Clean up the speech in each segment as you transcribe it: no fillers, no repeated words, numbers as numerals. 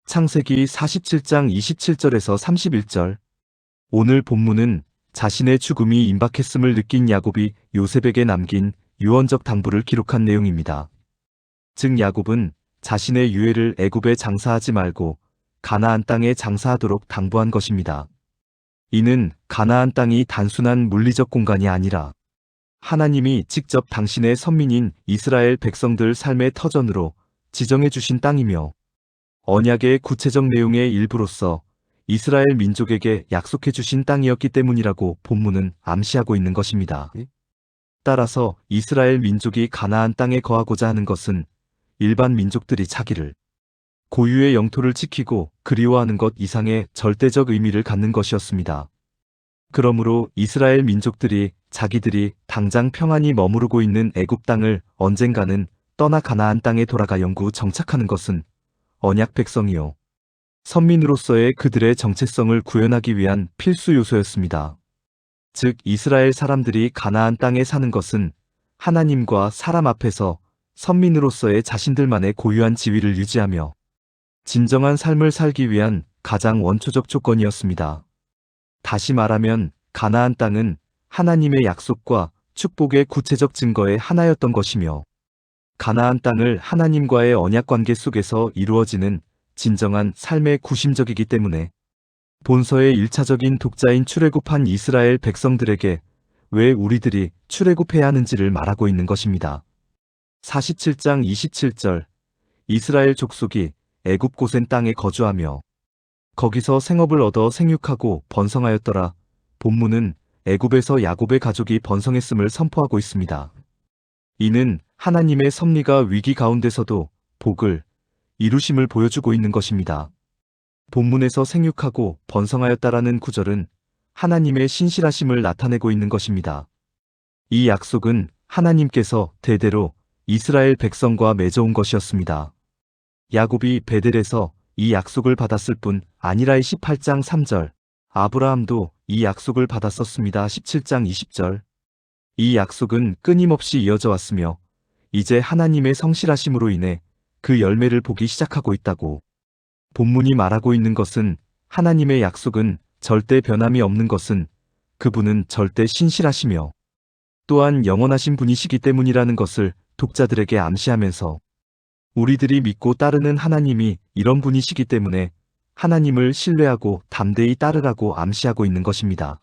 창세기 47장 27절에서 31절. 오늘 본문은 자신의 죽음이 임박했음을 느낀 야곱이 요셉에게 남긴 유언적 당부를 기록한 내용입니다. 즉 야곱은 자신의 유해를 애굽에 장사하지 말고 가나안 땅에 장사하도록 당부한 것입니다. 이는 가나안 땅이 단순한 물리적 공간이 아니라 하나님이 직접 당신의 선민인 이스라엘 백성들 삶의 터전으로 지정해 주신 땅이며 언약의 구체적 내용의 일부로서 이스라엘 민족에게 약속해 주신 땅이었기 때문이라고 본문은 암시하고 있는 것입니다. 따라서 이스라엘 민족이 가나안 땅에 거하고자 하는 것은 일반 민족들이 자기를 고유의 영토를 지키고 그리워하는 것 이상의 절대적 의미를 갖는 것이었습니다. 그러므로 이스라엘 민족들이 자기들이 당장 평안히 머무르고 있는 애굽 땅을 언젠가는 떠나 가나안 땅에 돌아가 영구 정착하는 것은 언약 백성이요 선민으로서의 그들의 정체성을 구현하기 위한 필수 요소였습니다. 즉 이스라엘 사람들이 가나안 땅에 사는 것은 하나님과 사람 앞에서 선민으로서의 자신들만의 고유한 지위를 유지하며 진정한 삶을 살기 위한 가장 원초적 조건이었습니다. 다시 말하면 가나안 땅은 하나님의 약속과 축복의 구체적 증거의 하나였던 것이며 가나안 땅을 하나님과의 언약 관계 속에서 이루어지는 진정한 삶의 구심적이기 때문에 본서의 1차적인 독자인 출애굽한 이스라엘 백성들에게 왜 우리들이 출애굽해야 하는지를 말하고 있는 것입니다. 47장 27절. 이스라엘 족속이 애굽 고센 땅에 거주하며 거기서 생업을 얻어 생육하고 번성하였더라. 본문은 애굽에서 야곱의 가족이 번성했음을 선포하고 있습니다. 이는 하나님의 섭리가 위기 가운데서도 복을 이루심을 보여주고 있는 것입니다. 본문에서 생육하고 번성하였다라는 구절은 하나님의 신실하심을 나타내고 있는 것입니다. 이 약속은 하나님께서 대대로 이스라엘 백성과 맺어온 것이었습니다. 야곱이 베델에서 이 약속을 받았을 뿐 아니라 18장 3절. 아브라함도 이 약속을 받았었습니다. 17장 20절. 이 약속은 끊임없이 이어져 왔으며 이제 하나님의 성실하심으로 인해 그 열매를 보기 시작하고 있다고 본문이 말하고 있는 것은 하나님의 약속은 절대 변함이 없는 것은 그분은 절대 신실하시며 또한 영원하신 분이시기 때문이라는 것을 독자들에게 암시하면서 우리들이 믿고 따르는 하나님이 이런 분이시기 때문에 하나님을 신뢰하고 담대히 따르라고 암시하고 있는 것입니다.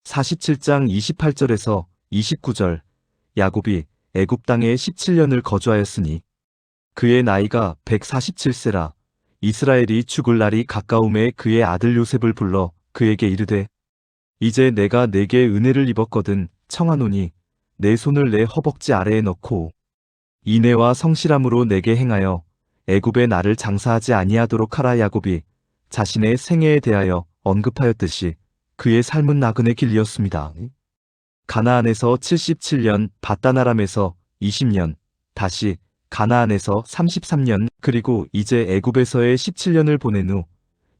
47장 28절에서 29절. 야곱이 애굽 땅에 17년을 거주하였으니 그의 나이가 147세라. 이스라엘이 죽을 날이 가까움에 그의 아들 요셉을 불러 그에게 이르되 이제 내가 네게 은혜를 입었거든 청하노니 내 손을 내 허벅지 아래에 넣고 인애와 성실함으로 내게 행하여 애굽에 나를 장사하지 아니하도록 하라. 야곱이 자신의 생애에 대하여 언급하였듯이 그의 삶은 나그네 길이었습니다. 가나안에서 77년, 밧단 아람에서 20년, 다시 가나안에서 33년, 그리고 이제 애굽에서의 17년을 보낸 후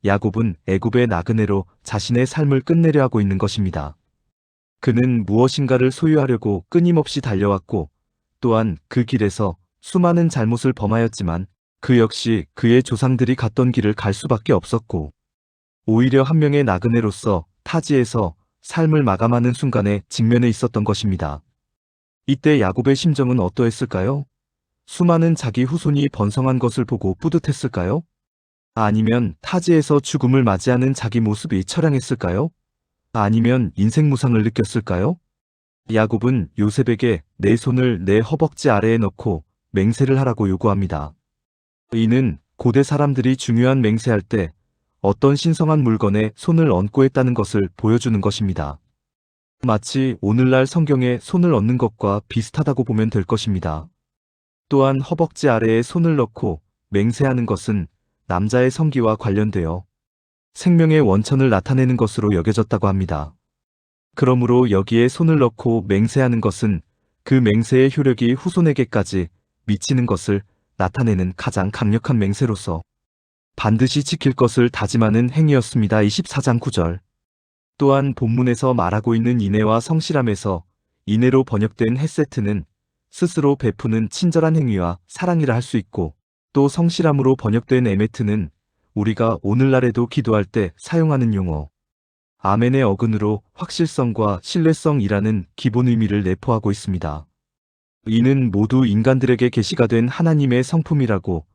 야곱은 애굽의 나그네로 자신의 삶을 끝내려 하고 있는 것입니다. 그는 무엇인가를 소유하려고 끊임없이 달려왔고 또한 그 길에서 수많은 잘못을 범하였지만 그 역시 그의 조상들이 갔던 길을 갈 수밖에 없었고 오히려 한 명의 나그네로서 타지에서 삶을 마감하는 순간에 직면해 있었던 것입니다. 이때 야곱의 심정은 어떠했을까요? 수많은 자기 후손이 번성한 것을 보고 뿌듯했을까요? 아니면 타지에서 죽음을 맞이하는 자기 모습이 처량했을까요? 아니면 인생 무상을 느꼈을까요? 야곱은 요셉에게 내 손을 내 허벅지 아래에 넣고 맹세를 하라고 요구합니다. 이는 고대 사람들이 중요한 맹세할 때 어떤 신성한 물건에 손을 얹고 했다는 것을 보여주는 것입니다. 마치 오늘날 성경에 손을 얹는 것과 비슷하다고 보면 될 것입니다. 또한 허벅지 아래에 손을 넣고 맹세하는 것은 남자의 성기와 관련되어 생명의 원천을 나타내는 것으로 여겨졌다고 합니다. 그러므로 여기에 손을 넣고 맹세하는 것은 그 맹세의 효력이 후손에게까지 미치는 것을 나타내는 가장 강력한 맹세로서 반드시 지킬 것을 다짐하는 행위였습니다. 24장 9절. 또한 본문에서 말하고 있는 인애와 성실함에서 인애로 번역된 헤세트는 스스로 베푸는 친절한 행위와 사랑이라 할 수 있고 또 성실함으로 번역된 에메트는 우리가 오늘날에도 기도할 때 사용하는 용어 아멘의 어근으로 확실성과 신뢰성이라는 기본 의미를 내포하고 있습니다. 이는 모두 인간들에게 계시가 된 하나님의 성품이라고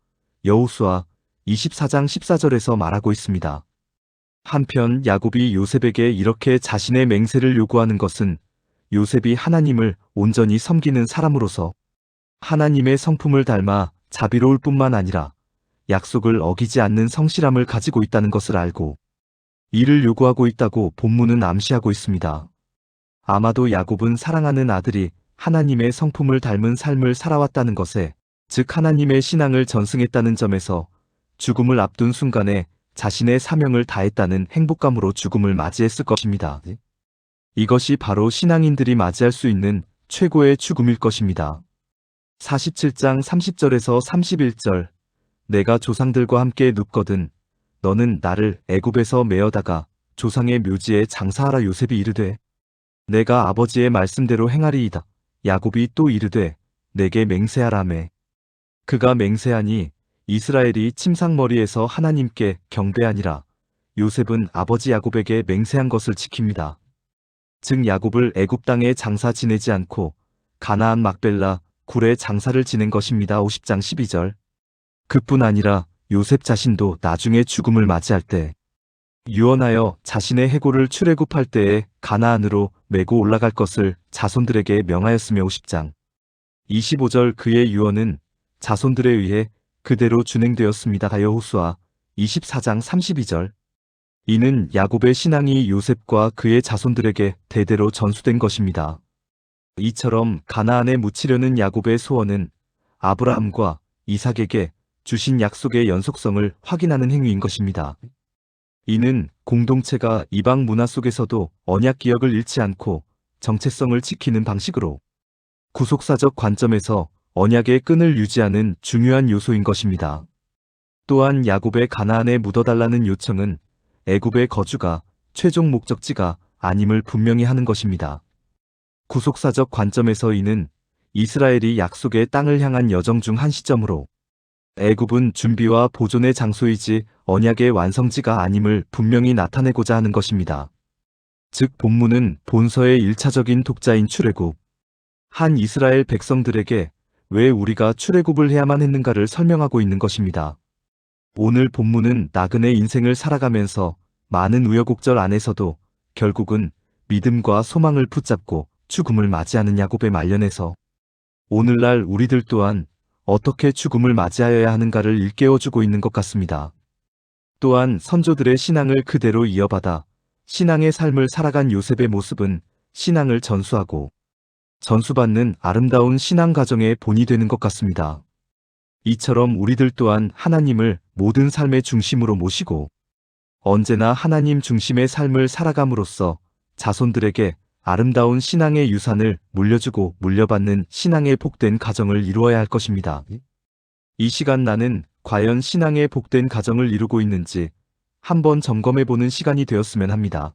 여호수아 24장 14절에서 말하고 있습니다. 한편 야곱이 요셉에게 이렇게 자신의 맹세를 요구하는 것은 요셉이 하나님을 온전히 섬기는 사람으로서 하나님의 성품을 닮아 자비로울 뿐만 아니라 약속을 어기지 않는 성실함을 가지고 있다는 것을 알고 이를 요구하고 있다고 본문은 암시하고 있습니다. 아마도 야곱은 사랑하는 아들이 하나님의 성품을 닮은 삶을 살아왔다는 것에, 즉 하나님의 신앙을 전승했다는 점에서 죽음을 앞둔 순간에 자신의 사명을 다했다는 행복감으로 죽음을 맞이했을 것입니다. 이것이 바로 신앙인들이 맞이할 수 있는 최고의 죽음일 것입니다. 47장 30절에서 31절 내가 조상들과 함께 눕거든 너는 나를 애굽에서 메어다가 조상의 묘지에 장사하라. 요셉이 이르되 내가 아버지의 말씀대로 행하리이다. 야곱이 또 이르되 내게 맹세하라매. 그가 맹세하니 이스라엘이 침상머리에서 하나님께 경배하니라. 요셉은 아버지 야곱에게 맹세한 것을 지킵니다. 즉 야곱을 애굽 땅에 장사 지내지 않고 가나안 막벨라 굴에 장사를 지낸 것입니다. 50장 12절 그뿐 아니라 요셉 자신도 나중에 죽음을 맞이할 때 유언하여 자신의 해골을 출애굽할 때에 가나안으로 메고 올라갈 것을 자손들에게 명하였으며 50장 25절 그의 유언은 자손들에 의해 그대로 준행되었습니다. 여호수아 24장 32절 이는 야곱의 신앙이 요셉과 그의 자손들에게 대대로 전수된 것입니다. 이처럼 가나안에 묻히려는 야곱의 소원은 아브라함과 이삭에게 주신 약속의 연속성을 확인하는 행위인 것입니다. 이는 공동체가 이방 문화 속에서도 언약 기억을 잃지 않고 정체성을 지키는 방식으로 구속사적 관점에서 언약의 끈을 유지하는 중요한 요소인 것입니다. 또한 야곱의 가나안에 묻어달라는 요청은 애굽의 거주가 최종 목적지가 아님을 분명히 하는 것입니다. 구속사적 관점에서 이는 이스라엘이 약속의 땅을 향한 여정 중 한 시점으로 애굽은 준비와 보존의 장소이지 언약의 완성지가 아님을 분명히 나타내고자 하는 것입니다. 즉 본문은 본서의 1차적인 독자인 출애굽, 한 이스라엘 백성들에게 왜 우리가 출애굽을 해야만 했는가를 설명하고 있는 것입니다. 오늘 본문은 나그네 인생을 살아가면서 많은 우여곡절 안에서도 결국은 믿음과 소망을 붙잡고 죽음을 맞이하는 야곱의 말년에서 오늘날 우리들 또한 어떻게 죽음을 맞이하여야 하는가를 일깨워주고 있는 것 같습니다. 또한 선조들의 신앙을 그대로 이어받아 신앙의 삶을 살아간 요셉의 모습은 신앙을 전수하고 전수받는 아름다운 신앙 가정의 본이 되는 것 같습니다. 이처럼 우리들 또한 하나님을 모든 삶의 중심으로 모시고 언제나 하나님 중심의 삶을 살아감으로써 자손들에게 아름다운 신앙의 유산을 물려주고 물려받는 신앙의 복된 가정을 이루어야 할 것입니다. 이 시간 나는 과연 신앙의 복된 가정을 이루고 있는지 한번 점검해보는 시간이 되었으면 합니다.